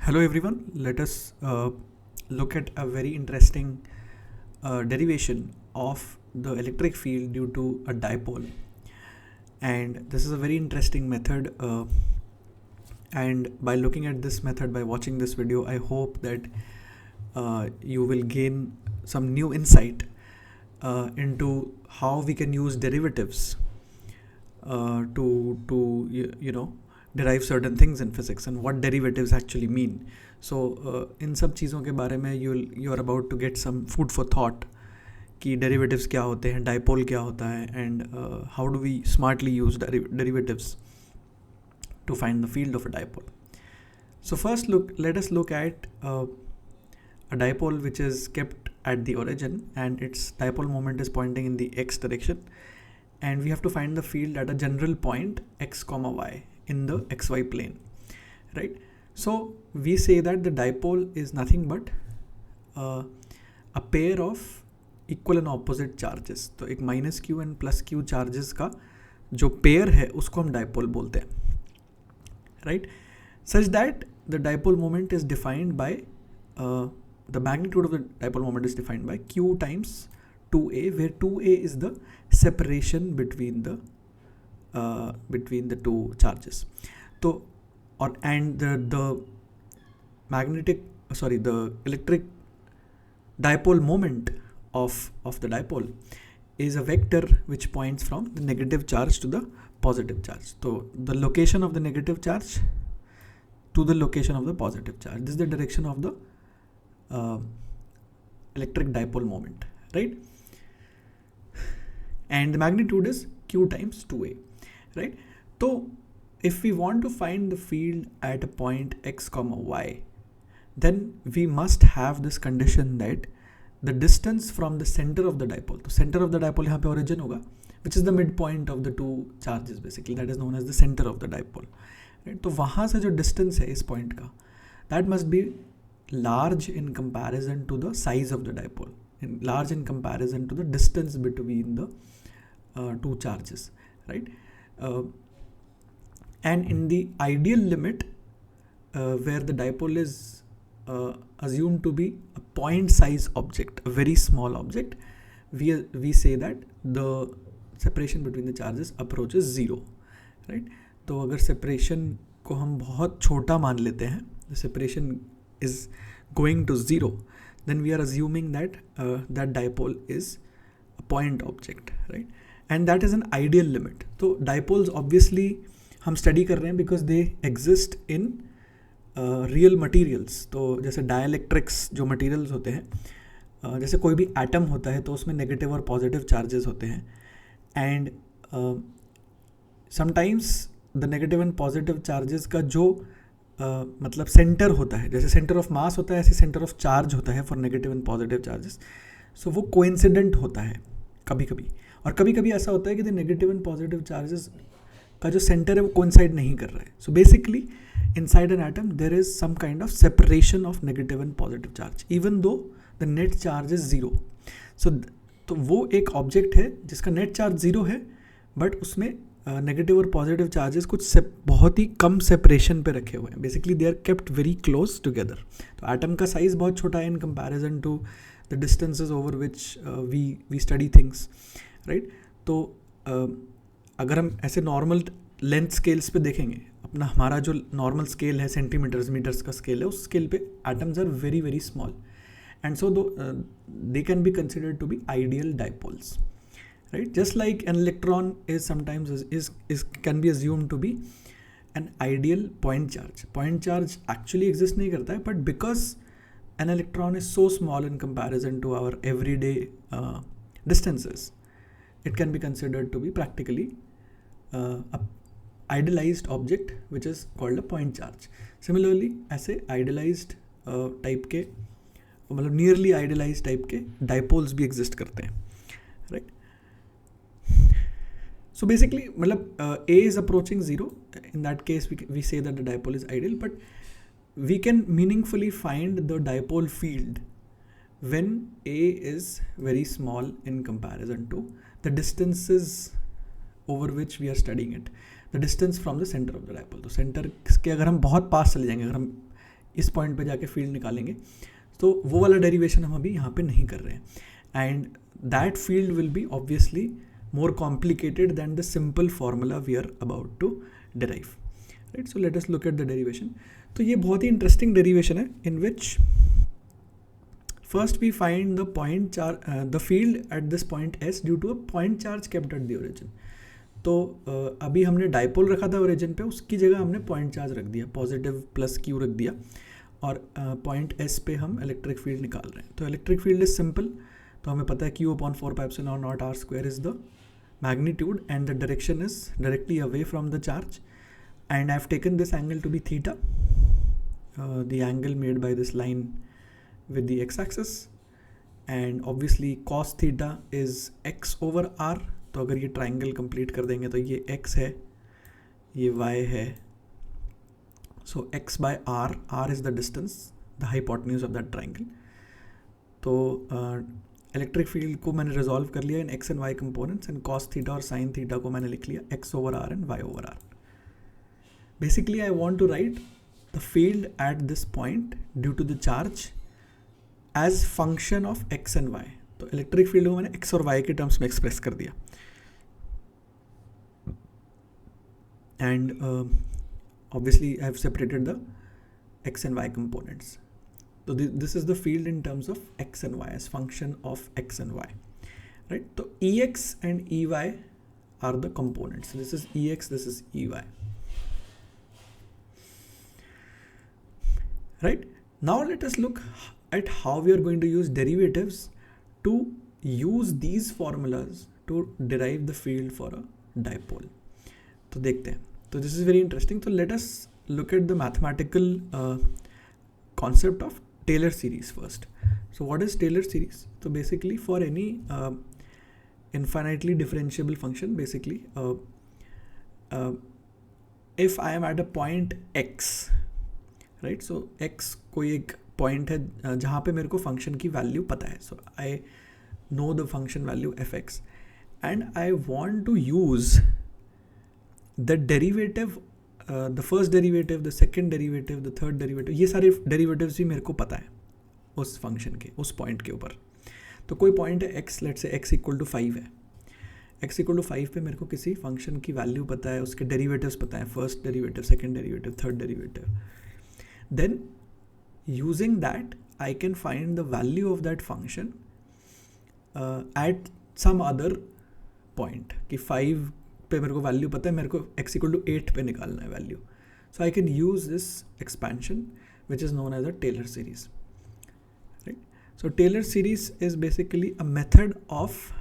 Hello everyone, let us look at a very interesting derivation of the electric field due to a dipole. And this is a very interesting method, and by looking at this method, by watching this video, I hope that you will gain some new insight into how we can use derivatives to derive certain things in physics and what derivatives actually mean. So इन सब चीज़ों के बारे में you are about to get some food for thought कि derivatives क्या होते हैं, dipole क्या होता है, and how do we smartly use derivatives to find the field of a dipole. So first let us look at a dipole which is kept at the origin and its dipole moment is pointing in the x direction, and we have to find the field at a general point x comma y in the xy plane, right? So we say that the dipole is nothing but a pair of equal and opposite charges. तो एक minus Q and plus Q charges का जो pair है उसको हम dipole बोलते हैं, right? Such that the dipole moment is defined by the magnitude of the dipole moment is defined by q times 2a, where 2a is the separation between the two charges. So and the electric dipole moment of the dipole is a vector which points from the negative charge to the positive charge. So the location of the negative charge to the location of the positive charge, this is the direction of the electric dipole moment, right? And the magnitude is q times 2a, right? So if we want to find the field at a point x comma y, then we must have this condition that the distance from the center of the dipole, तो center of the dipole यहाँ पे origin होगा, which is the midpoint of the two charges basically, that is known as the center of the dipole, right? तो वहाँ से जो distance है इस point का, that must be large in comparison to the size of the dipole, and large in comparison to the distance between the two charges, right? And in the ideal limit where the dipole is assumed to be a point size object, a very small object, we say that the separation between the charges approaches zero, right? तो अगर separation को हम बहुत छोटा मान लेते हैं, the separation is going to zero, then we are assuming that that dipole is a point object, right? And that is an ideal limit. So dipoles obviously हम study कर रहे हैं because they exist in real materials. तो जैसे dielectrics जो materials होते हैं, जैसे कोई भी atom होता है तो उसमें negative और positive charges होते हैं, and sometimes the negative and positive charges का जो मतलब सेंटर होता है, जैसे सेंटर ऑफ मास होता है ऐसे सेंटर ऑफ चार्ज होता है for negative and positive charges. So वो कोइंसिडेंट होता है कभी कभी, और कभी कभी ऐसा होता है कि the negative and positive charges का जो सेंटर है वो कोइंसाइड नहीं कर रहा है. So basically inside an atom there is some kind of separation of negative and positive charge even though the net charge is zero. So तो वो एक ऑब्जेक्ट है जिसका नेट चार्ज ज़ीरो है, बट उसमें नेगेटिव और पॉजिटिव चार्जेस कुछ बहुत ही कम सेपरेशन पे रखे हुए हैं. Basically they are kept very close together. तो एटम का साइज बहुत छोटा है in comparison to the distances over which we study things, right? तो अगर हम ऐसे नॉर्मल लेंथ स्केल्स पे देखेंगे, अपना हमारा जो नॉर्मल स्केल है सेंटीमीटर्स मीटर्स का स्केल है, उस स्केल पे atoms are very very small, and so they can be considered to be ideal dipoles, right? Just like an electron is sometimes can be assumed to be an ideal point charge. Point charge actually exist नहीं करता है, but because an electron is so small in comparison to our everyday distances, it can be considered to be practically a idealized object which is called a point charge. Similarly, ऐसे idealized type के मतलब nearly idealized type के dipoles भी exist करते हैं, right? So basically मतलब A is approaching zero. In that case we say that the dipole is ideal, but we can meaningfully find the dipole field when A is very small in comparison to the distances over which we are studying it, the distance from the center of the dipole. तो center के अगर हम बहुत पास चले जाएंगे, अगर हम इस पॉइंट पे जाके फील्ड निकालेंगे, तो वो वाला डेरिवेशन हम अभी यहाँ पे नहीं कर रहे हैं। And that field will be obviously more complicated than the simple formula we are about to derive, right? So let us look at the derivation. तो ये बहुत ही interesting derivation है in which first we find the point charge, the field at this point S due to a point charge kept at the origin. तो अभी हमने dipole रखा था origin पे, उसकी जगह हमने पॉइंट चार्ज रख दिया, पॉजिटिव प्लस क्यू रख दिया, और पॉइंट एस पे हम इलेक्ट्रिक फील्ड निकाल रहे हैं। तो इलेक्ट्रिक फील्ड इज सिंपल, तो हमें पता है q upon 4πε0 r square is the magnitude and the direction is directly away from the charge, and I've taken this angle to be theta, the angle made by this line with the x-axis, and obviously cos theta is x over r। तो अगर ये triangle complete कर देंगे तो ये x है, ये y है, so x by r, r is the distance, the hypotenuse of that triangle। तो इलेक्ट्रिक फील्ड को मैंने रिजॉल्व कर लिया in x and y components, and cos theta और साइन थीटा को मैंने लिख लिया x over r and y over r. Basically I want to write the field at this point due to the charge as function of x and y. तो electric field को मैंने x और Y के terms में express कर दिया, and obviously I have separated the x and y components. So this is the field in terms of x and y as function of x and y, right? So Ex and Ey are the components. This is Ex, this is Ey, right? Now let us look at how we are going to use derivatives to use these formulas to derive the field for a dipole. तो देखते हैं, तो this is very interesting. So let us look at the mathematical concept of Taylor series first. So what is Taylor series? So basically for any infinitely differentiable function, basically if I am at a point x, right? So x कोई एक point है जहाँ पे मेरे को function की value पता है, so I know the function value fx, and I want to use the derivative, the first derivative, the second derivative, the third derivative, ये सारे derivatives भी मेरे को पता है उस फंक्शन के, उस पॉइंट के ऊपर। तो कोई पॉइंट है x, let's say x equal to 5 है, x इक्वल टू 5 पे मेरे को किसी फंक्शन की वैल्यू पता है, उसके डेरिवेटिव्स पता है, first derivative, second derivative, third derivative. Then using that I can find the value of that function at some other point, कि 5 पे मेरे को वैल्यू पता है, मेरे को x इक्वल टू 8 पे निकालना है value. So I can use this expansion which is known as a Taylor series, right? So Taylor series is basically a method of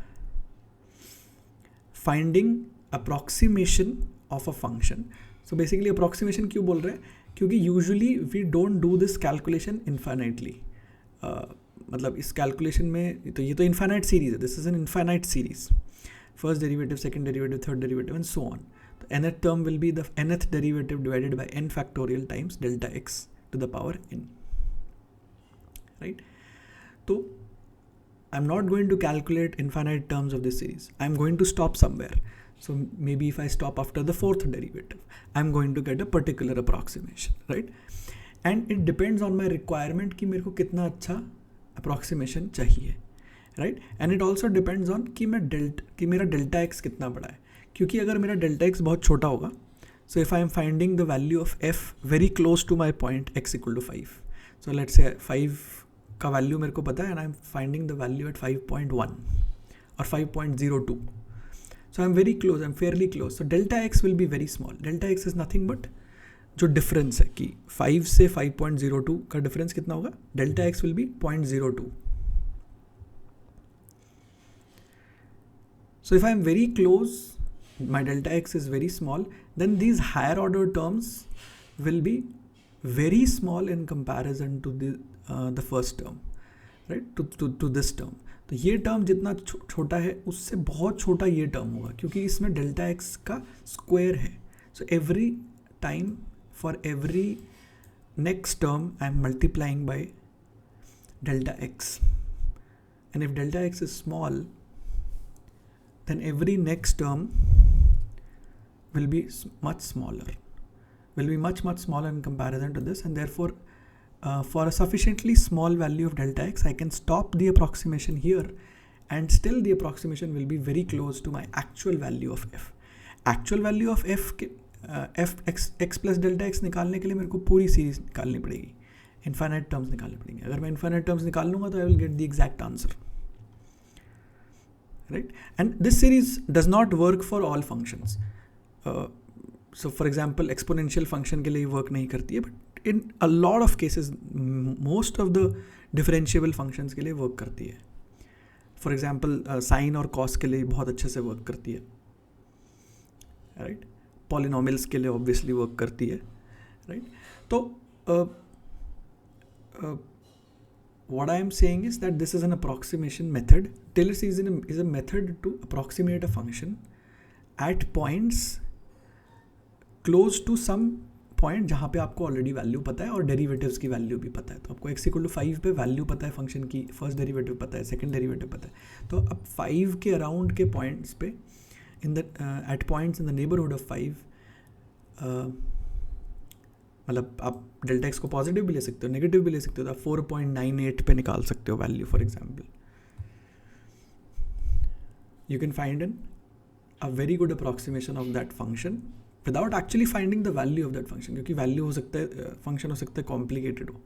finding approximation of a function. So basically approximation क्यों बोल रहे हैं? क्योंकि usually we don't do this calculation infinitely, मतलब इस calculation में तो ये तो इन्फाइनाइट सीरीज है, this is an infinite series, first derivative, second derivative, third derivative, and so on. The nth term will be the nth derivative divided by n factorial times delta x to the power n, right? So I'm not going to calculate infinite terms of this series. I'm going to stop somewhere. So maybe if I stop after the fourth derivative, I'm going to get a particular approximation, right? And it depends on my requirement कि मेरे को कितना अच्छा approximation चाहिए, right? And it also depends on कि मेरा delta x कितना बड़ा है, क्योंकि अगर मेरा डेल्टा एक्स बहुत छोटा होगा, so if I am finding the value of f very close to my point x equal to 5, so let's say 5 का वैल्यू मेरे को पता है, and I am finding the value at 5.1 और 5.02, so I am very close, I am fairly close, so delta x will be very small. Delta x is nothing but जो difference है कि 5 से 5.02 का डिफरेंस कितना होगा, delta x will B 0.02। So if I am very close, my delta x is very small, then these higher order terms will be very small in comparison to the first term, right? To this term. तो ये term जितना छोटा है उससे बहुत छोटा ये term होगा, क्योंकि इसमें डेल्टा एक्स का स्क्वायर है। So every time for every next term I am multiplying by delta x, and if delta x is small then every next term will be much smaller in comparison to this, and therefore for a sufficiently small value of delta x, I can stop the approximation here and still the approximation will be very close to my actual value of f. Actual value of f के x plus delta x निकालने के लिए मेरे को पूरी series निकालनी पड़ेगी, infinite terms निकालनी पड़ेंगे. अगर मैं इनफाइनाइट टर्म्स निकाल लूँगा तो I will get the exact answer, right. And this series does not work for all functions. So for example exponential function के लिए वर्क नहीं करती है, but in a lot of cases most of the differentiable functions के लिए work करती है. For example sign और कॉस के लिए बहुत अच्छे से वर्क करती है, राइट. पॉलिनोमियल्स के लिए ऑब्वियसली वर्क करती है, राइट. तो what I am saying is that this is an approximation method. Taylor series is a method to approximate a function at points close to some point जहाँ पे आपको already value पता है और derivatives की वैल्यू भी पता है. तो आपको x=5 पे वैल्यू पता है फंक्शन की, फर्स्ट डेरिवेटिव पता है, सेकंड डेरिवेटिव पता है. तो अब 5 के अराउंड के पॉइंट्स पे at points in the neighbourhood of 5, मतलब आप डेल्टा एक्स को पॉजिटिव भी ले सकते हो, नेगेटिव भी ले सकते हो. तो आप 4.98 पे निकाल सकते हो value. For example you can find an a very good approximation of that function without actually finding the value of that function, क्योंकि वैल्यू हो सकता है, फंक्शन हो सकता है कॉम्प्लिकेटेड हो.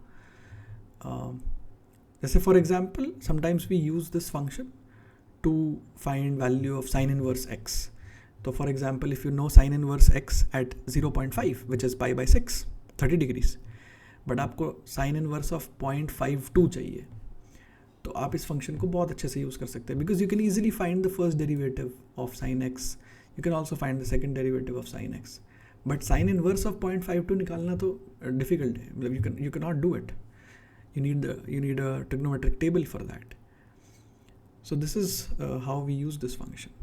जैसे for example sometimes we use this function to find value of sine inverse x. तो for example if you know sine inverse x at 0.5 which is pi by 6, 30 degrees, but आपको sine inverse of 0.52 चाहिए, तो आप इस function को बहुत अच्छे से यूज़ कर सकते हैं, because you can easily find the first derivative of sine x, you can also find the second derivative of sine x. But sign inverse of 0.52 निकालना तो डिफिकल्ट है, मतलब you can not do it. You need a trigonometric table for that. So this is how we use this function.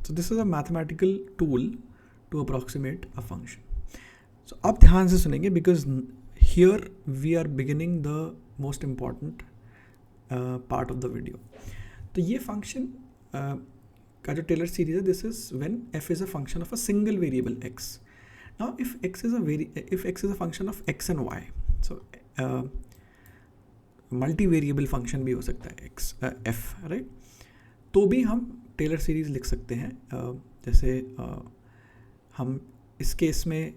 So this is a mathematical tool to approximate a function. So आप ध्यान से सुनेंगे, because here we are beginning the most important part of the video. तो ये function का जो Taylor series है, this is when f is a function of a single variable x. Now if x is a function of x and y, so multivariable function भी हो सकता है x f, right. तो भी हम टेलर सीरीज़ लिख सकते हैं. जैसे हम इस केस में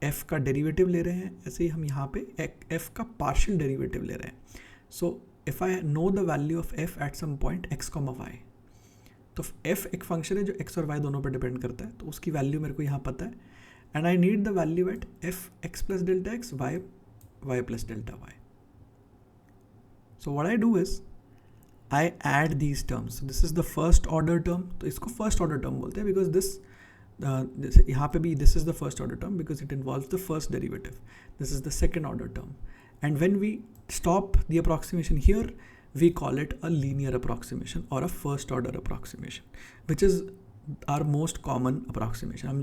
f का डेरिवेटिव ले रहे हैं, ऐसे ही हम यहाँ पे f का पार्शियल डेरिवेटिव ले रहे हैं. So if I know the value of f at some point x, y, तो f एक फंक्शन है जो x और y दोनों पर डिपेंड करता है, तो उसकी वैल्यू मेरे को यहाँ पता है. And I need the value at f x plus delta x, y plus delta y. So what I do is I add these terms. So this is the first order term. तो इसको first order term बोलते हैं because this यहाँ पे भी this is the first order term because it involves the first derivative. This is the second order term. And when we stop the approximation here, we call it a linear approximation or a first order approximation, which is our most common approximation. हम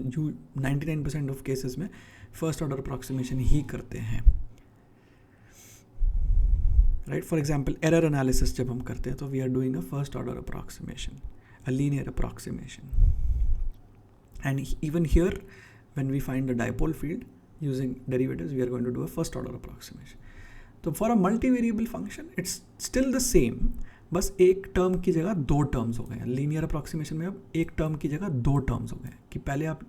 99% of cases में first order approximation ही करते हैं. Right. For example error analysis जब हम करते हैं तो we are doing a first order approximation, a linear approximation. And even here when we find the dipole field using derivatives, we are going to do a first order approximation. तो for a multivariable function it's still the same, बस एक term की जगह दो terms हो गए हैं. Linear approximation में अब एक टर्म की जगह दो टर्म्स हो गए हैं. कि पहले आप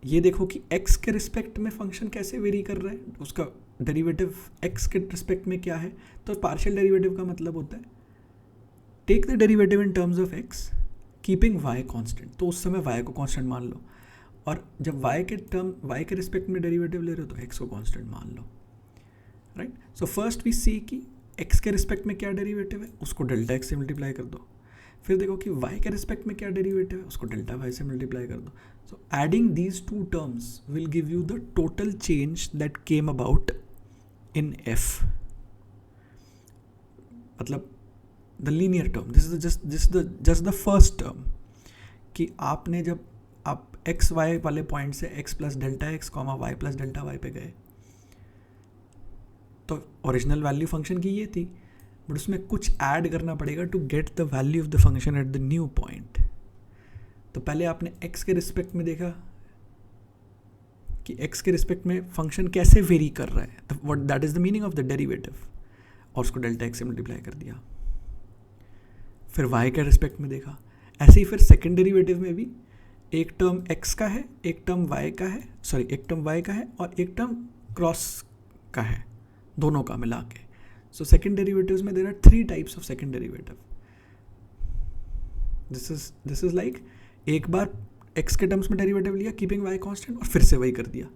ये देखो कि x के रिस्पेक्ट में फंक्शन कैसे वेरी कर रहा है, उसका डेरिवेटिव x के रिस्पेक्ट में क्या है. तो पार्शियल डेरिवेटिव का मतलब होता है take the derivative in terms of x keeping y constant. तो उस समय y को कांस्टेंट मान लो, और जब y के रिस्पेक्ट में डेरिवेटिव ले रहे हो तो x को कांस्टेंट मान लो, राइट. सो फर्स्ट वी सी कि x के रिस्पेक्ट में क्या डेरिवेटिव है, उसको डेल्टा x से मल्टीप्लाई कर दो. फिर देखो कि y के रिस्पेक्ट में क्या डेरिवेटिव है, उसको डेल्टा y से मल्टीप्लाई कर दो. So adding these two terms will give you the total change that came about in f. मतलब the linear term. This is just the first term. कि आपने जब आप x y वाले पॉइंट से x plus delta x y plus delta y पे गए, तो ओरिजिनल वैल्यू फंक्शन की ये थी, बट उसमें कुछ ऐड करना पड़ेगा to get the value of the function at the new point. तो पहले आपने x के रिस्पेक्ट में देखा कि x के रिस्पेक्ट में फंक्शन कैसे वेरी कर रहा है, what that is the meaning of the derivative, और उसको डेल्टा x से मल्टीप्लाई कर दिया। फिर y के रिस्पेक्ट में देखा। ऐसे ही फिर सेकेंड डेरिवेटिव में भी एक टर्म x का है, एक टर्म y का है, एक टर्म y का है और एक टर्म क्रॉस का है, दोनों का मिला के। सो सेकेंड डेरिवेटिव्स में there are 3 types of second derivative. This is like एक बार x के टर्म्स में डेरिवेटिव लिया कीपिंग y कांस्टेंट और फिर से वही कर दिया।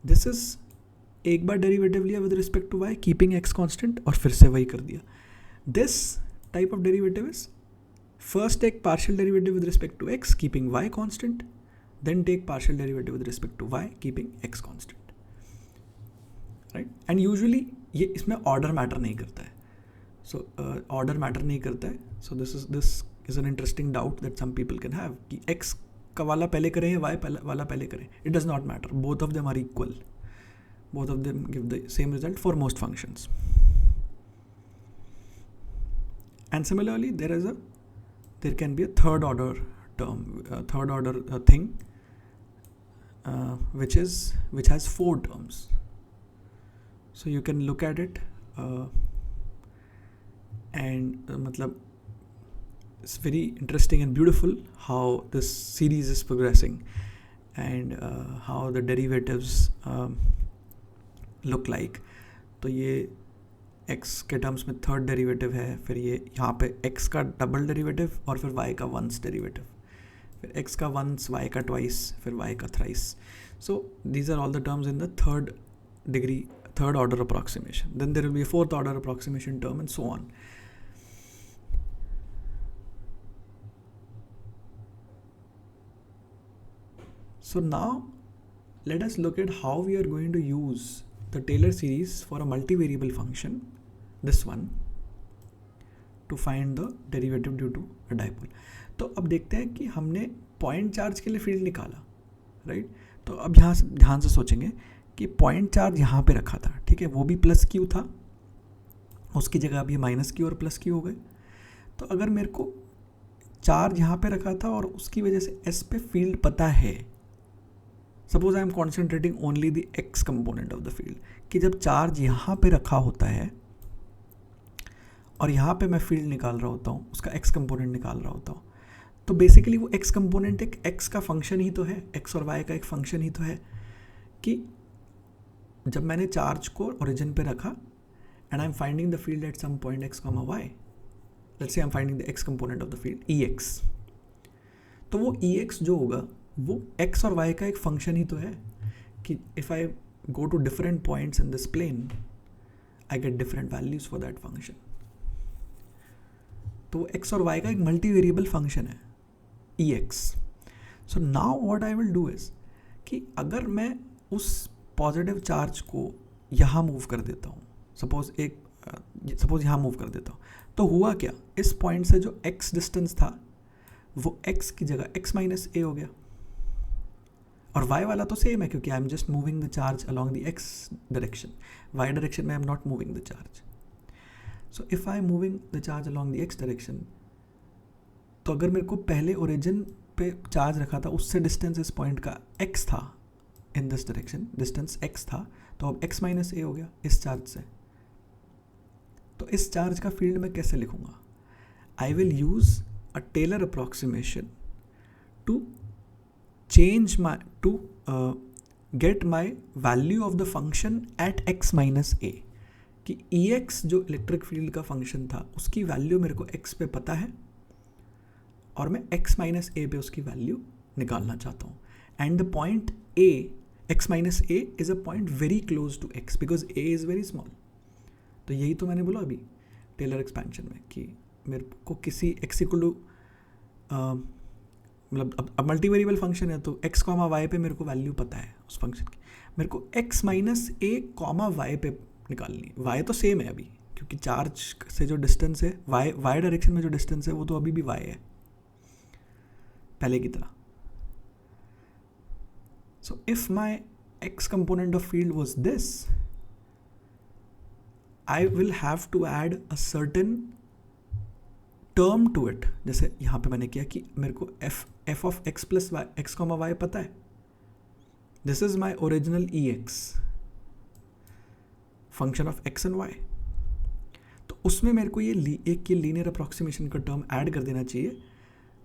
दिस इज एक बार डेरिवेटिव लिया with respect to y keeping x constant और फिर से वही कर दिया। This type of derivative is first take partial derivative with respect to x keeping y constant, then take partial derivative with respect to y keeping x constant, right? And usually ये इसमें order matter नहीं करता है, so order matter नहीं करता है, so this is an interesting doubt that some people can have कि x का वाला पहले करें या y वाला पहले करें, it does not matter, both of them are equal, both of them give the same result for most functions. And similarly there can be a third order term, third order thing, which has 4 terms. So you can look at it and matlab it's very interesting and beautiful how this series is progressing and how the derivatives look like. तो ये x के terms में third derivative है, फिर ये यहाँ पे x का डबल डेरिवेटिव और फिर y का वंस डेरिवेटिव, फिर x का वंस, y का ट्वाइस, फिर y का thrice. So these are all the terms in the third order approximation. Then there will be a fourth order approximation term and so on. So now let us look at how we are going to use the Taylor series for a multivariable function, this one, to find the derivative due to a dipole. तो अब देखते हैं कि हमने point charge के लिए field निकाला, right? तो अब यहाँ से ध्यान से सोचेंगे कि पॉइंट चार्ज यहाँ पे रखा था, ठीक है, वो भी प्लस क्यू था, उसकी जगह अब ये माइनस क्यू और प्लस क्यू हो गए। तो अगर मेरे को चार्ज यहाँ पे रखा था और उसकी वजह से एस पे फील्ड पता है, suppose I am concentrating only the x component of the field, कि जब चार्ज यहाँ पे रखा होता है और यहाँ पे मैं फील्ड निकाल रहा होता हूँ, उसका एक्स कंपोनेंट निकाल रहा होता हूँ, तो बेसिकली वो एक्स कंपोनेंट एक एक्स का फंक्शन ही तो है, एक्स और वाई का एक फंक्शन ही तो है, कि जब मैंने चार्ज को ओरिजिन पे रखा and I am finding the field at some point x comma y, let's say I am finding the x component of the field E x, तो वो ई एक्स जो होगा वो x और y का एक फंक्शन ही तो है, कि if I go to different points in this plane I get different values for that function. तो वो x और y का एक मल्टी वेरिएबल फंक्शन है e x. So now what I will do is कि अगर मैं उस पॉजिटिव चार्ज को यहाँ मूव कर देता हूँ, सपोज यहाँ मूव कर देता हूँ, तो हुआ क्या, इस पॉइंट से जो x डिस्टेंस था वो x की जगह x माइनस ए हो गया, और y वाला तो सेम है क्योंकि I am just moving the charge along the x direction, y direction में I am not moving the charge. So if I am moving the charge along the x direction, तो अगर मेरे को पहले ओरिजिन पे charge रखा था उससे डिस्टेंस इस पॉइंट का x था, in this direction distance x था, तो अब x माइनस ए हो गया इस चार्ज से। तो इस चार्ज का फील्ड मैं कैसे लिखूंगा, I will use a Taylor approximation to change to get my value of the function at x minus a, कि ex जो इलेक्ट्रिक फील्ड का फंक्शन था उसकी वैल्यू मेरे को x पे पता है और मैं x माइनस a पे उसकी वैल्यू निकालना चाहता हूँ, and the point a, x minus a is a point very close to x because a is very small. तो यही तो मैंने बोला अभी टेलर एक्सपेंशन में कि मेरे को किसी x इक्वल टू मतलब अब मल्टी वेरिएबल फंक्शन है तो x कॉमा वाई पे मेरे को वैल्यू पता है उस फंक्शन की, मेरे को x माइनस ए कॉमा वाई पे निकालनी है। y तो सेम है अभी क्योंकि चार्ज से जो डिस्टेंस है y डायरेक्शन में जो डिस्टेंस है वो तो अभी भी y है पहले की तरह। So if my x component of field was this, I will have to add a certain term to it, जैसे यहाँ पे मैंने किया कि मेरे को f of x plus y x comma y पता है, this is my original E x function of x and y, तो उसमें मेरे को ये एक ये लीनियर अप्रॉक्सीमेशन का टर्म ऐड कर देना चाहिए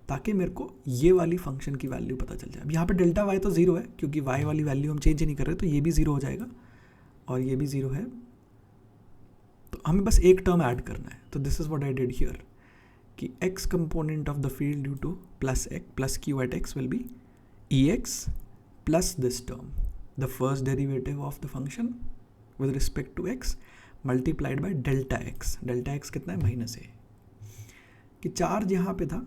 ताकि मेरे को ये वाली फंक्शन की वैल्यू पता चल जाए। अब यहाँ पे डेल्टा वाई तो ज़ीरो है क्योंकि वाई वाली वैल्यू हम चेंज ही नहीं कर रहे, तो ये भी ज़ीरो हो जाएगा और ये भी ज़ीरो है, तो हमें बस एक टर्म ऐड करना है। तो this is what I did here कि x component of the field due to plus q at x will be ex plus this term, the first derivative of the function with respect to x multiplied by delta x। Delta x कितना है? Minus a. कि charge यहाँ पे था,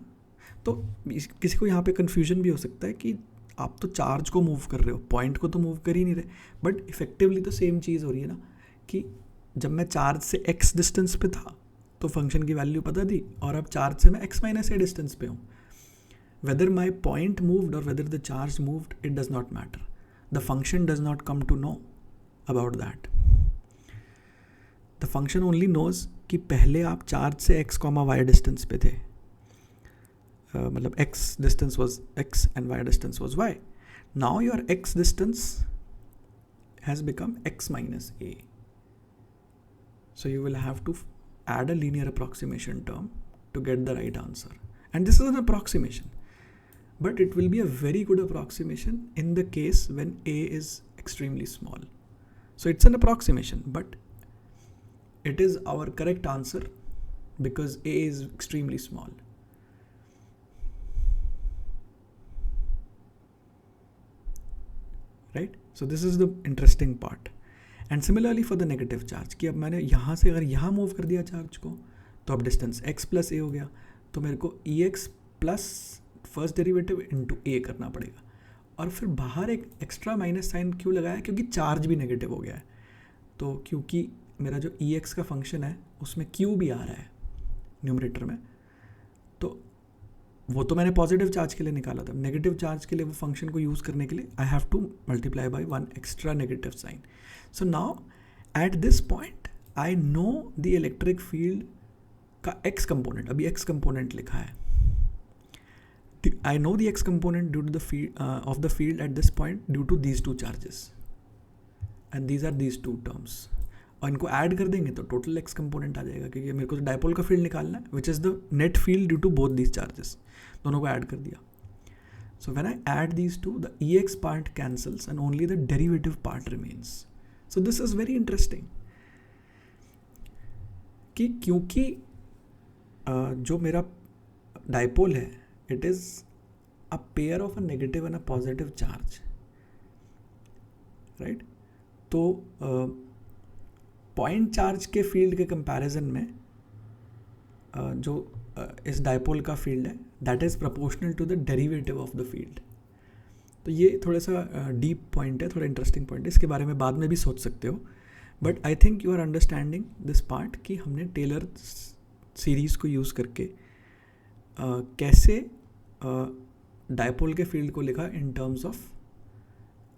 तो किसी को यहाँ पे कन्फ्यूजन भी हो सकता है कि आप तो चार्ज को मूव कर रहे हो, पॉइंट को तो मूव कर ही नहीं रहे, बट इफेक्टिवली तो सेम चीज़ हो रही है ना, कि जब मैं चार्ज से x डिस्टेंस पे था तो फंक्शन की वैल्यू पता थी, और अब चार्ज से मैं x माइनस ए डिस्टेंस पे हूँ। वेदर माई पॉइंट मूव्ड और whether the charge moved, it does not matter, the function does not come to know about that. The function only knows कि पहले आप चार्ज से x कॉमा वाई डिस्टेंस पे थे, मतलब x distance was x and y distance was y. Now your x distance has become x minus a. So you will have to add a linear approximation term to get the right answer. And this is an approximation. But it will be a very good approximation in the case when a is extremely small. So it's an approximation, but it is our correct answer because a is extremely small. Right? So this is the interesting part. And similarly for the negative charge कि अब मैंने यहाँ से अगर यहाँ move कर दिया charge को तो अब डिस्टेंस x प्लस ए हो गया, तो मेरे को e x plus first derivative into a करना पड़ेगा, और फिर बाहर एक एक्स्ट्रा माइनस साइन क्यों लगाया? क्योंकि चार्ज भी नेगेटिव हो गया है। तो क्योंकि मेरा जो ई एक्स का फंक्शन है उसमें क्यू भी आ रहा है न्यूमरेटर में, तो वो तो मैंने पॉजिटिव चार्ज के लिए निकाला था, नेगेटिव चार्ज के लिए वो फंक्शन को यूज़ करने के लिए I have to multiply by one extra negative sign. So now at this point I know the electric field का एक्स कंपोनेंट, अभी एक्स कंपोनेंट लिखा है, I know the x component due to the field of the field at this point due to these two charges, and these are these two terms. और इनको add कर देंगे तो total x component आ जाएगा, क्योंकि मेरे को डायपोल का फील्ड निकालना है which is the net field due to both these charges. दोनों को ऐड कर दिया. So when I add these to the ex part cancels and only the derivative part remains. So this is very interesting कि क्योंकि जो मेरा dipole है it is a pair of a negative and a positive charge, right? तो point charge के field के comparison में जो इस डायपोल का फील्ड है that is proportional to the derivative of the field. तो ये थोड़ा सा डीप पॉइंट है, थोड़ा इंटरेस्टिंग पॉइंट है, इसके बारे में बाद में भी सोच सकते हो. But I think you are understanding this part कि हमने टेलर सीरीज़ को यूज़ करके कैसे डायपोल के फील्ड को लिखा in terms of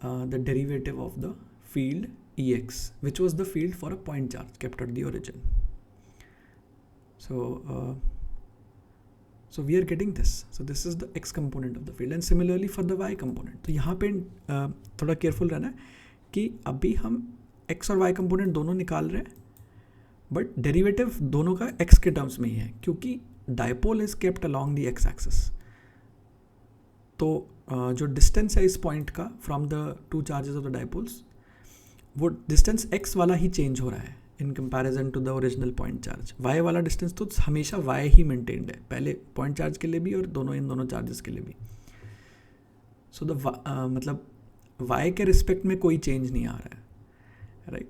the derivative of the field E x which was the field for a point charge kept at the origin. So we are getting this. So this is the x component of the field and similarly for the y component. तो यहाँ पे थोड़ा careful रहना है कि अभी हम x और वाई कंपोनेंट दोनों निकाल रहे हैं, बट डेरिवेटिव दोनों का एक्स के टर्म्स में ही है, क्योंकि dipole is kept along the x axis. तो जो डिस्टेंस है इस पॉइंट का from the two charges of the dipoles, वो डिस्टेंस एक्स वाला ही चेंज हो रहा है in comparison to the original point charge. Y वाला डिस्टेंस तो हमेशा वाई ही मेंटेन्ड है, पहले पॉइंट चार्ज के लिए भी और इन दोनों चार्जेस के लिए भी. सो मतलब वाई के रिस्पेक्ट में कोई चेंज नहीं आ रहा है, right?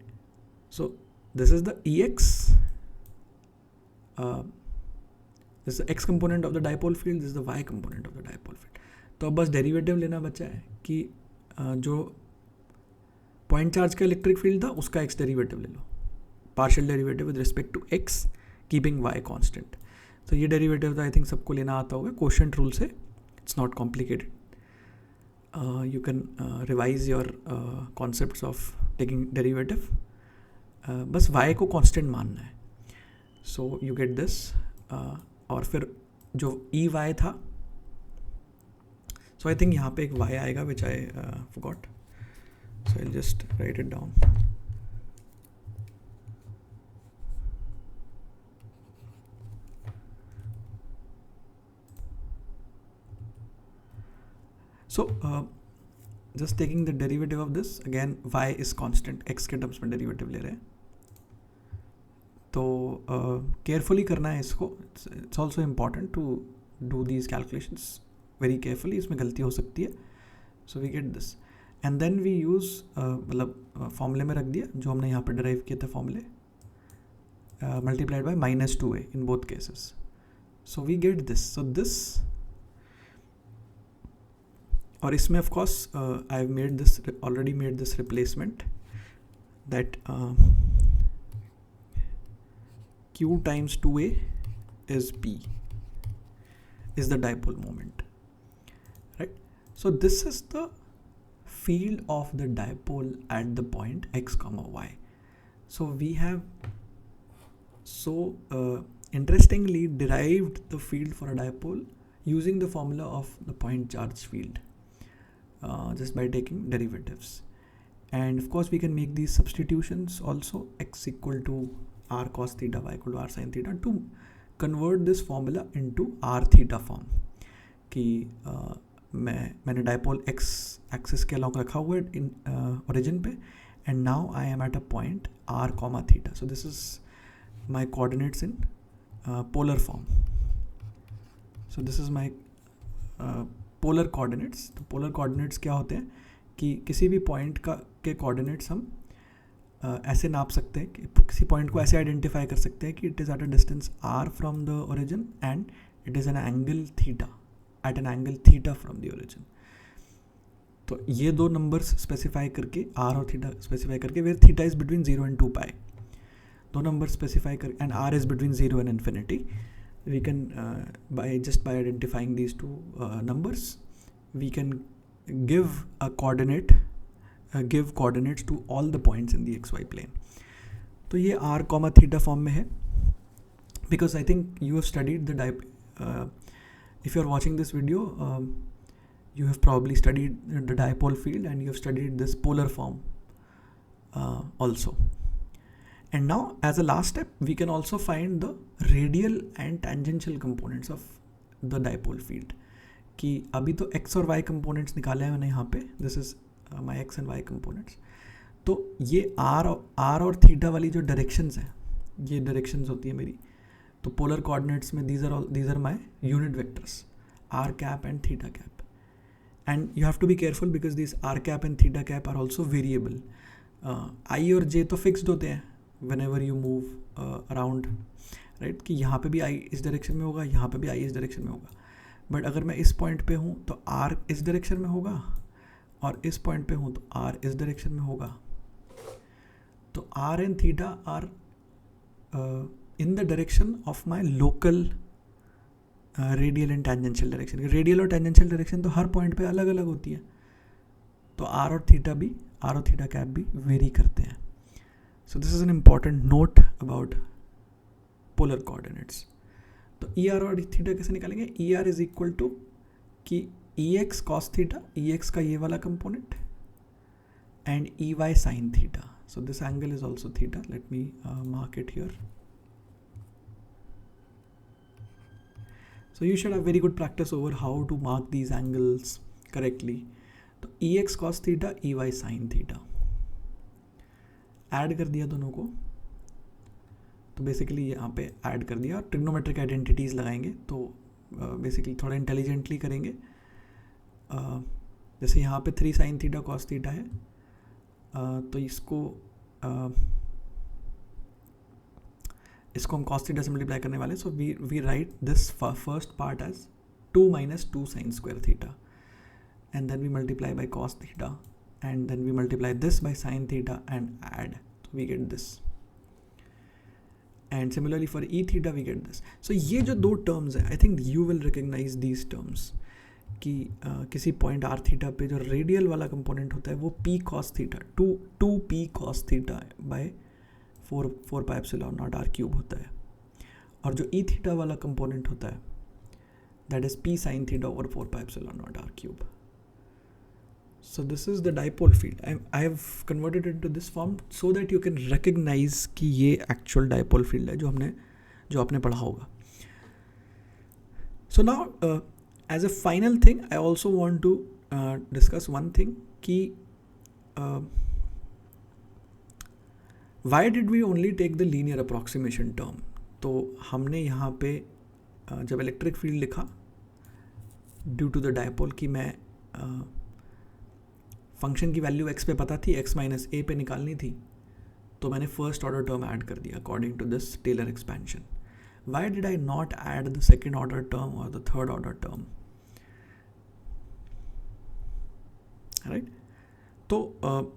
So this is the E x, this is the x component of the dipole field, this is the y component of the dipole field. तो अब बस डेरिवेटिव लेना बचा है कि जो पॉइंट चार्ज का इलेक्ट्रिक फील्ड था उसका x डेरिवेटिव ले लो, partial derivative with respect to x keeping y constant. तो ये डेरिवेटिव तो आई थिंक सबको लेना आता होगा कोशेंट रूल से. It's not complicated. You can revise your concepts of taking derivative. बस y को कांस्टेंट मानना है. So you get this. और फिर जो ई वाई था, सो आई थिंक यहाँ पे एक वाई आएगा which I forgot. So I'll just write it down. So just taking the derivative of this, again y is constant, x के टर्म्स में डेरिवेटिव ले रहे हैं, तो केयरफुली करना है इसको. It's also important to do these calculations very carefully, इसमें गलती हो सकती है. So we get this and then we use, मतलब फॉर्मूले में रख दिया जो हमने यहाँ पर डिराइव किए थे फॉर्मूले, multiplied by -2a in both cases. So we get this. So this, और इसमें of course I have made this, already made this replacement that q times 2a is p, is the dipole moment, right? So this is the field of the dipole at the point x comma y. So we have interestingly derived the field for a dipole using the formula of the point charge field, just by taking derivatives. And of course we can make these substitutions also, x equal to r cos theta, y equal to r sin theta, to convert this formula into r theta form. कि मैंने dipole x axis के along रखा हुआ है in origin पे, and now I am at a point r comma theta. So this is my coordinates in polar form. So this is my polar coordinates. तो polar coordinates क्या होते हैं कि किसी भी पॉइंट के कोऑर्डिनेट्स हम ऐसे नाप सकते हैं कि किसी पॉइंट को ऐसे आइडेंटिफाई कर सकते हैं कि it is at a distance r from the origin and it is an angle theta, at an angle theta from the origin. तो ये दो नंबर्स स्पेसिफाई करके, r और थीटा स्पेसिफाई करके, where theta is between 0 and 2π, दो number specify कर, and r is between 0 and infinity. We can by identifying these two numbers, we can give a coordinate, give coordinates to all the points in the xy plane. तो ये r comma theta form में है, because I think you have studied the if you are watching this video, you have probably studied the dipole field and you have studied this polar form also. And now as a last step we can also find the radial and tangential components of the dipole field. कि अभी तो x और y components निकाले हैं मैंने यहाँ पे, this is my x and y components. तो ये r और थीटा वाली जो डायरेक्शंस हैं, ये डायरेक्शंस होती है मेरी. तो पोलर कोऑर्डिनेट्स में these are my unit vectors, r cap and theta cap. And you have to be careful because these r cap and theta cap are also variable. I और j तो fixed होते हैं whenever you move around, right? कि यहाँ पे भी I इस direction में होगा, यहाँ पे भी I इस डायरेक्शन में होगा. बट अगर मैं इस पॉइंट पे हूँ तो R इस डायरेक्शन में होगा, और इस पॉइंट पे हूँ तो R इस डायरेक्शन में होगा. तो R and theta are in the direction of my local radial and tangential direction. Radial और टेंजेंशियल डायरेक्शन तो हर पॉइंट पे अलग अलग होती है, तो R और थीटा कैप भी वेरी करते हैं. So this is an important note about polar coordinates. तो ER और थीटा कैसे निकालेंगे? ER is equal to कि EX cos theta, EX का ये वाला component, and EY sin theta. So this angle is also theta. Let me mark it here. So you should have very good practice over how to mark these angles correctly. तो EX cos theta, EY sin theta. Add कर दिया दोनों को, तो basically यहाँ पे add कर दिया. ट्रिग्नोमेट्रिक आइडेंटिटीज़ लगाएंगे तो बेसिकली थोड़ा इंटेलिजेंटली करेंगे. जैसे यहाँ पे 3 sin थीटा cos थीटा है, तो इसको हम cos थीटा से मल्टीप्लाई करने वाले. So we write this first part as 2 - 2 sin square theta, and then we multiply by cos theta, and then we multiply this by sin theta and add, so we get this. And similarly for e theta we get this. So ये जो दो terms हैं, I think you will recognize these terms, कि किसी point r theta पे जो radial वाला component होता है वो p cos theta 2p cos theta by 4 pi epsilon naught r cube होता है, और जो e theta वाला component होता है that is p sin theta over 4 pi epsilon naught r cube. So this is the dipole field. I have converted it into this form so that you can recognize कि ये actual dipole field है जो आपने पढ़ा होगा. So now as a final thing I also want to discuss one thing कि why did we only take the linear approximation term. तो हमने यहाँ पे जब इलेक्ट्रिक फील्ड लिखा ड्यू टू द डायपोल कि मैं फंक्शन की वैल्यू x पे पता थी, x माइनस ए पे निकालनी थी, तो मैंने फर्स्ट ऑर्डर टर्म ऐड कर दिया according to this Taylor expansion. Why did I not add the second order term और the third order term, right? तो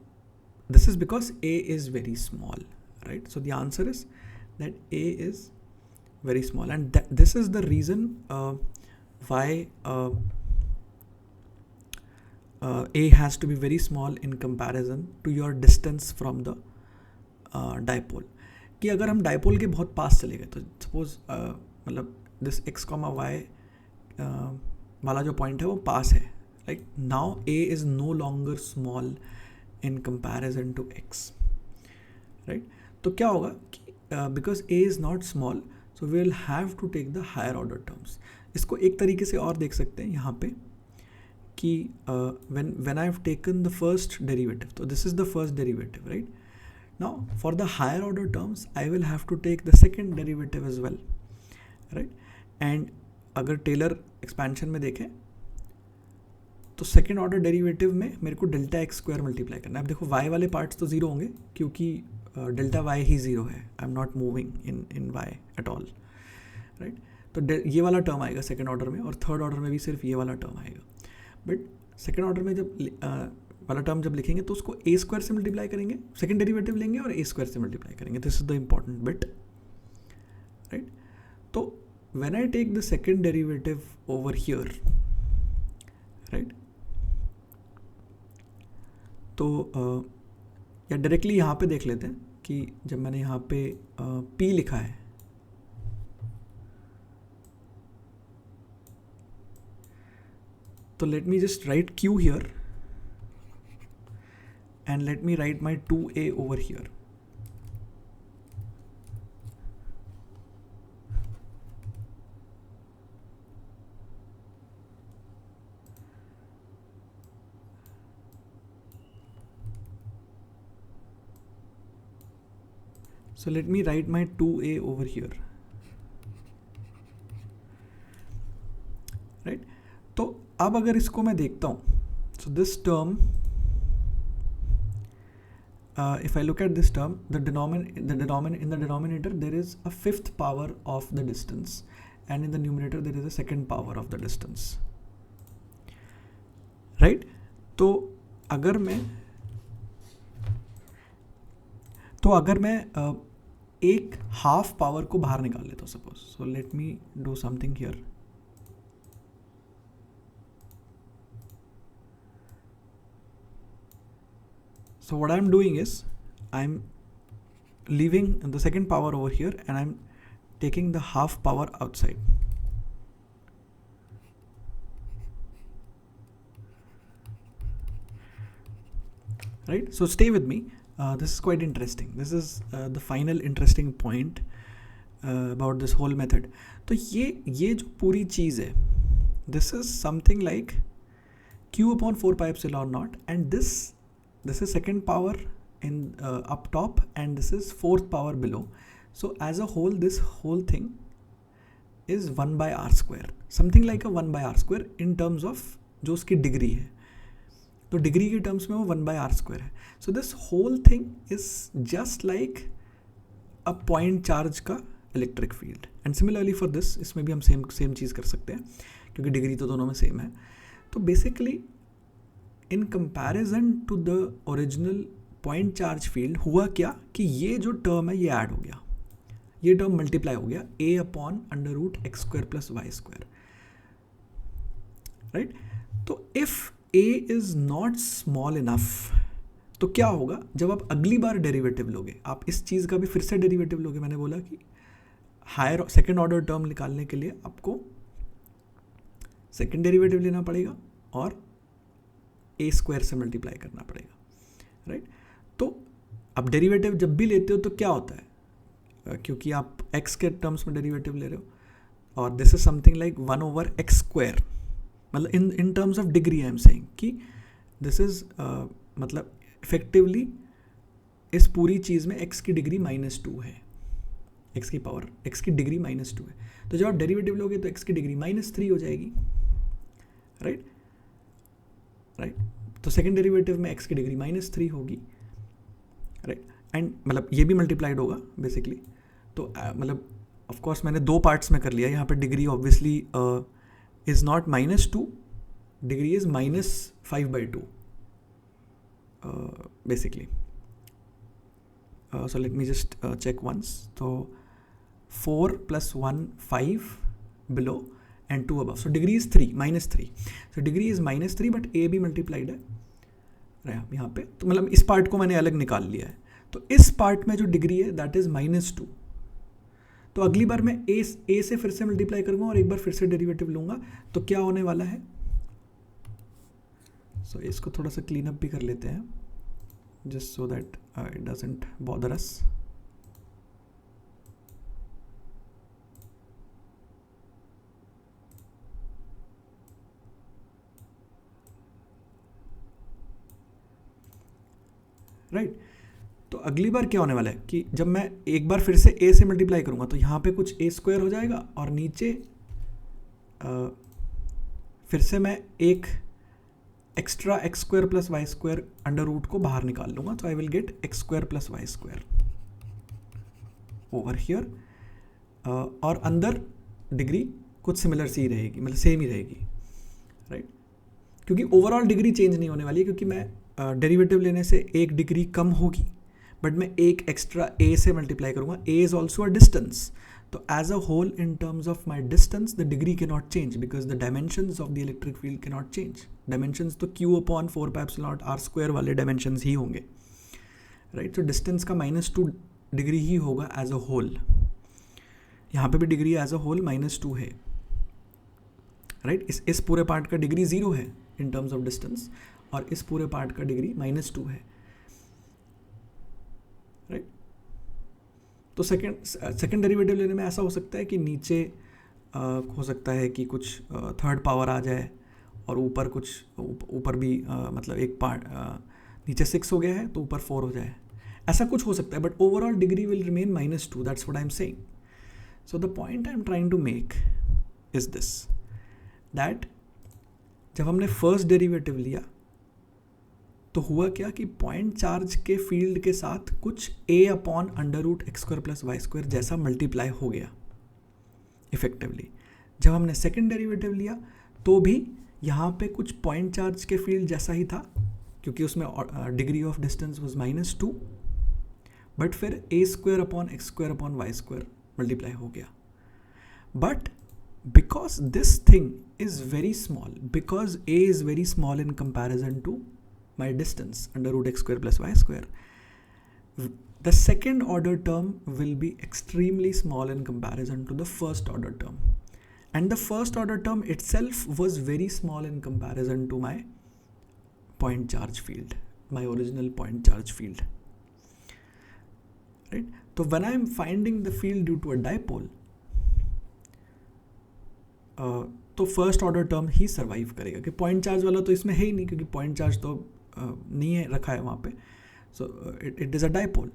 this is because a is very small, right? So the answer is that a is very small, and this is the reason why a has to be very small in comparison to your distance from the dipole. कि अगर हम dipole के बहुत पास चले गए तो suppose मतलब this x, y वाला जो पॉइंट है वो पास है, like now a is no longer small in comparison to x, right? तो क्या होगा कि because a is not small, so we will have to take the higher order terms. इसको एक तरीके से और देख सकते हैं यहाँ पे कि when I have taken the first derivative, so this is the first derivative, right? Now for the higher order terms I will have to take the second derivative as well, right? And अगर Taylor expansion में देखें तो second order derivative में मेरे को delta x square multiply करना है. अब देखो y वाले पार्ट्स तो ज़ीरो होंगे क्योंकि डेल्टा y ही ज़ीरो है. आई am not moving in y at all, right? तो ये वाला टर्म आएगा सेकेंड ऑर्डर में और थर्ड ऑर्डर में भी सिर्फ ये वाला टर्म आएगा. बट सेकेंड ऑर्डर में जब वाला टर्म जब लिखेंगे तो उसको ए स्क्वायर से मल्टीप्लाई करेंगे, सेकेंड डेरिवेटिव लेंगे और ए स्क्वायर से मल्टीप्लाई करेंगे. This is the important bit, right? तो when I take the second derivative over here, right, तो या डायरेक्टली यहाँ पे देख लेते हैं कि जब मैंने यहाँ पे p लिखा है तो let me just right q here and let me write my 2a over here. So let me write my 2a over here, right? तो अब अगर इसको मैं देखता हूँ, so this term, if I look at this term, in the denominator there is a fifth power of the distance, and in the numerator there is a second power of the distance, right? तो अगर मैं एक half power को बाहर निकाल लेता हूँ suppose, so let me do something here. So what I'm doing is I'm leaving the second power over here and I'm taking the half power outside. Right? So stay with me. This is quite interesting. This is the final interesting point about this whole method. तो ये जो पूरी चीज़ है, this is something like q upon 4 pi epsilon naught, and this is second power in up top and this is fourth power below. So as a whole this whole thing is 1 by r square, something like a 1 by r square in terms of जो उसकी degree है. तो degree के terms में वो 1 by r square है. So this whole thing is just like a point charge का electric field. And similarly for this, इसमें भी हम सेम चीज़ कर सकते हैं क्योंकि डिग्री तो दोनों में सेम है. तो basically in comparison to the original point charge field हुआ क्या कि ये जो टर्म है ये ऐड हो गया, ये टर्म मल्टीप्लाई हो गया a upon under root x square plus y square, right? तो if a is not small enough तो क्या होगा जब आप अगली बार डेरिवेटिव लोगे, आप इस चीज़ का भी फिर से डेरिवेटिव लोगे. मैंने बोला कि हायर सेकेंड ऑर्डर टर्म निकालने के लिए आपको सेकेंड डेरिवेटिव लेना पड़ेगा और ए स्क्वायर से मल्टीप्लाई करना पड़ेगा, राइट। तो अब डेरिवेटिव जब भी लेते हो तो क्या होता है, क्योंकि आप एक्स के टर्म्स में डेरिवेटिव ले रहे हो और this is something like 1/x square, मतलब in terms of degree I am saying कि दिस इज मतलब इफेक्टिवली इस पूरी चीज़ में x की डिग्री -2 है, x की पावर x की डिग्री -2 है। तो जब आप डेरिवेटिव लोगे तो x की डिग्री -3 हो जाएगी, राइट। तो सेकेंड डेरिवेटिव में x की डिग्री -3 होगी, राइट। एंड मतलब ये भी मल्टीप्लाइड होगा बेसिकली। तो मतलब ऑफ कोर्स मैंने 2 पार्ट्स में कर लिया। यहाँ पे degree obviously is not -2, degree is -5/2 basically. So let me just check once. So 4 + 1 5 below and 2 above. So degree is 3, -3. So degree is -3 but a भी multiplied है यहाँ पे। तो मतलब इस पार्ट को मैंने अलग निकाल लिया है। तो इस पार्ट में जो डिग्री है दैट इज -2। तो अगली बार मैं a से फिर से मल्टीप्लाई करूँगा और एक बार फिर से डेरिवेटिव लूँगा तो क्या होने वाला है। सो इसको थोड़ा सा क्लीन अप भी कर लेते हैं just so that it doesn't bother us. Right तो अगली बार क्या होने वाला है कि जब मैं एक बार फिर से a से मल्टीप्लाई करूंगा तो यहाँ पे कुछ a स्क्वायर हो जाएगा और नीचे फिर से मैं एक extra x square + y square under root को बाहर निकाल लूँगा। तो I will get x square + y square over here, और अंदर डिग्री कुछ सिमिलर सी रहेगी, मतलब सेम ही रहेगी, राइट। क्योंकि ओवरऑल डिग्री चेंज नहीं होने वाली है, क्योंकि मैं डेरिवेटिव लेने से एक डिग्री कम होगी बट मैं एक एक्स्ट्रा a से मल्टीप्लाई करूँगा। a is also a distance, तो as a whole in terms of my distance the degree के not change because the dimensions of the electric field के नॉट चेंज। डायमेंशंस तो q/4πε0r² वाले dimensions ही होंगे, right. तो distance का -2 degree ही होगा as a whole. यहाँ पे भी डिग्री एज अ होल -2 है, राइट। इस पूरे पार्ट का डिग्री 0 है इन टर्म्स ऑफ डिस्टेंस और इस पूरे पार्ट का डिग्री -2 है, राइट। तो सेकेंड डेरिवेटिव लेने में ऐसा हो सकता है कि नीचे हो सकता है कि कुछ थर्ड पावर आ जाए और ऊपर कुछ ऊपर भी मतलब एक पार्ट नीचे 6 हो गया है तो ऊपर 4 हो जाए, ऐसा कुछ हो सकता है। But overall degree will remain -2, that's what I am saying. So the point I am trying to make is this, that जब हमने फर्स्ट डेरिवेटिव लिया तो हुआ क्या कि पॉइंट चार्ज के फील्ड के साथ कुछ a/√x² + y² जैसा मल्टीप्लाई हो गया इफेक्टिवली। जब हमने सेकेंड डेरिवेटिव लिया तो भी यहाँ पे कुछ पॉइंट चार्ज के फील्ड जैसा ही था, क्योंकि उसमें degree of distance was -2, but फिर a² / x² मल्टीप्लाई हो गया। But because this thing is very small, because a is very small in comparison to my distance √x² + y², the second order term will be extremely small in comparison to the first order term, and the first order term itself was very small in comparison to my point charge field, my original point charge field, right? So when I am finding the field due to a dipole, तो first order term ही survive करेगा, कि point charge वाला तो इसमें है ही नहीं, क्योंकि point charge तो नहीं है रखा है वहाँ पे। So it is a dipole,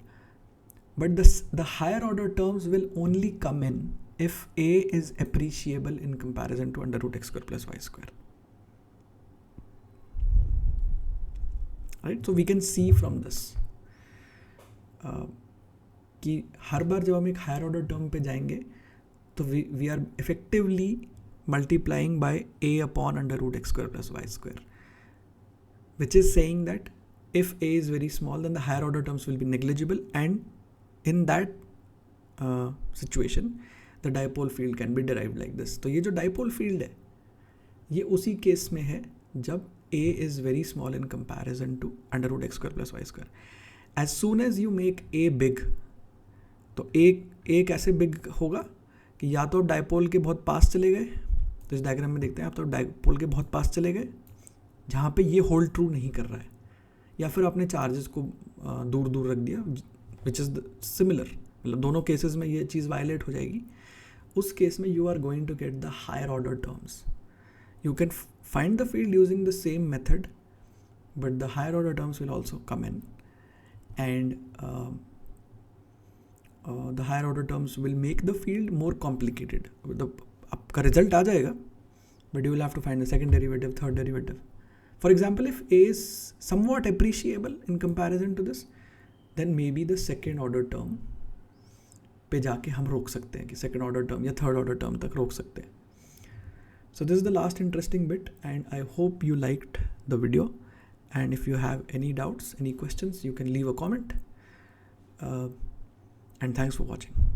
but the higher order terms will only come in if a is appreciable in comparison to √x² + y², right? So we can see from this कि हर बार जब हम एक हायर ऑर्डर टर्म पे जाएंगे तो we are effectively multiplying by a/√x² + y², which is saying that if a is very small then the higher order terms will be negligible, and in that situation the dipole field can be derived like this. तो ये जो dipole field है ये उसी case में है जब a is very small in comparison to √x² + y². As soon as you make a big, तो a कैसे big होगा कि या तो डाइपोल के बहुत पास चले गए, तो इस डायग्राम में देखते हैं आप, तो डाइपोल के बहुत पास चले गए जहाँ पे ये होल्ड ट्रू नहीं कर रहा है, या फिर आपने चार्जेस को दूर दूर रख दिया विच इज़ सिमिलर, मतलब दोनों केसेस में ये चीज़ वायलेट हो जाएगी, उस केस में you are going to get the higher order terms. You can find the field using the same method, but the higher order terms will also come in, and the higher order terms will make the field more complicated. आपका result आ जाएगा, but you will have to find the second derivative, third derivative. For example, if A is somewhat appreciable in comparison to this, then maybe the second order term पे जाके हम रोक सकते हैं कि second order term या third order term तक रोक सकते हैं. So this is the last interesting bit, and I hope you liked the video, and if you have any doubts, any questions, you can leave a comment, and thanks for watching.